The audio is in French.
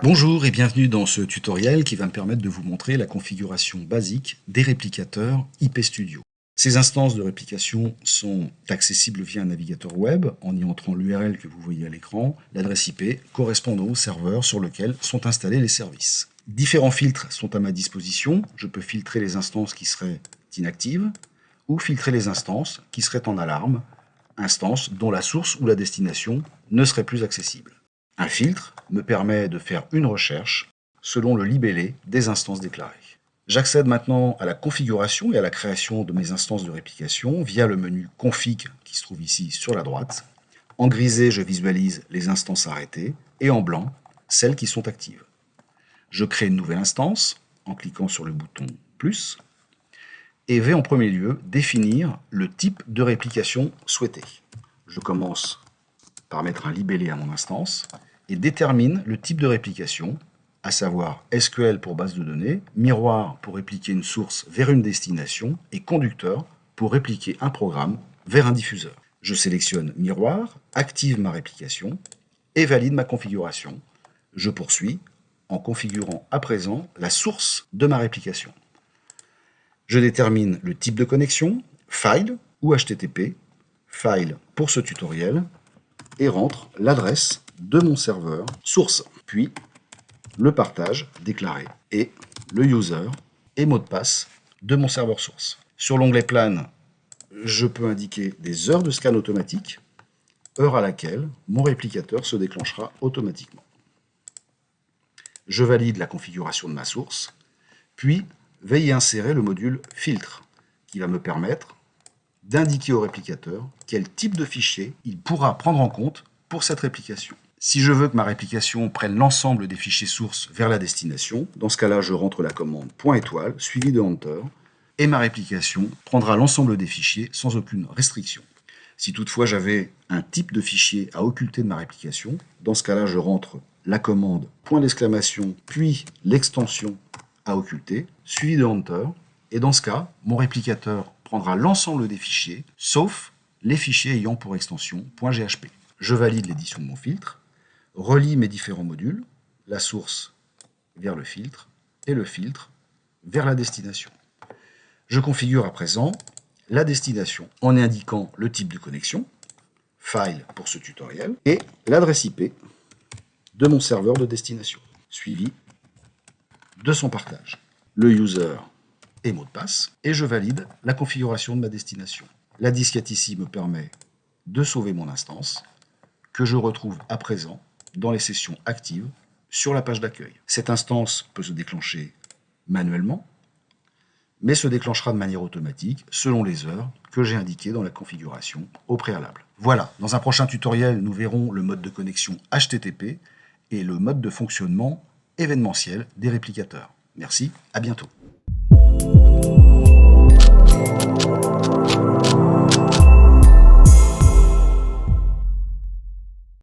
Bonjour et bienvenue dans ce tutoriel qui va me permettre de vous montrer la configuration basique des réplicateurs IP Studio. Ces instances de réplication sont accessibles via un navigateur web en y entrant l'URL que vous voyez à l'écran, l'adresse IP correspondant au serveur sur lequel sont installés les services. Différents filtres sont à ma disposition. Je peux filtrer les instances qui seraient inactives ou filtrer les instances qui seraient en alarme, instances dont la source ou la destination ne serait plus accessible. Un filtre me permet de faire une recherche selon le libellé des instances déclarées. J'accède maintenant à la configuration et à la création de mes instances de réplication via le menu Config qui se trouve ici sur la droite. En grisé, je visualise les instances arrêtées et en blanc, celles qui sont actives. Je crée une nouvelle instance en cliquant sur le bouton plus et vais en premier lieu définir le type de réplication souhaité. Je commence par mettre un libellé à mon instance et détermine le type de réplication, à savoir SQL pour base de données, miroir pour répliquer une source vers une destination et conducteur pour répliquer un programme vers un diffuseur. Je sélectionne miroir, active ma réplication et valide ma configuration. Je poursuis en configurant à présent la source de ma réplication. Je détermine le type de connexion, file ou HTTP, file pour ce tutoriel, et rentre l'adresse de mon serveur source, puis le partage déclaré et le user et mot de passe de mon serveur source. Sur l'onglet plan, je peux indiquer des heures de scan automatique, heure à laquelle mon réplicateur se déclenchera automatiquement. Je valide la configuration de ma source, puis vais y insérer le module filtre qui va me permettre d'indiquer au réplicateur quel type de fichier il pourra prendre en compte pour cette réplication. Si je veux que ma réplication prenne l'ensemble des fichiers sources vers la destination, dans ce cas-là, je rentre la commande # suivi de Enter, et ma réplication prendra l'ensemble des fichiers sans aucune restriction. Si toutefois j'avais un type de fichier à occulter de ma réplication, dans ce cas-là, je rentre la commande !, puis l'extension à occulter, suivi de Enter, et dans ce cas, mon réplicateur prendra l'ensemble des fichiers, sauf les fichiers ayant pour extension .ghp. Je valide l'édition de mon filtre, relie mes différents modules, la source vers le filtre et le filtre vers la destination. Je configure à présent la destination en indiquant le type de connexion, file pour ce tutoriel, et l'adresse IP de mon serveur de destination, suivi de son partage. Le user et mot de passe, et je valide la configuration de ma destination. La disquette ici me permet de sauver mon instance, que je retrouve à présent dans les sessions actives sur la page d'accueil. Cette instance peut se déclencher manuellement, mais se déclenchera de manière automatique selon les heures que j'ai indiquées dans la configuration au préalable. Voilà, dans un prochain tutoriel, nous verrons le mode de connexion HTTP et le mode de fonctionnement événementiel des réplicateurs. Merci, à bientôt.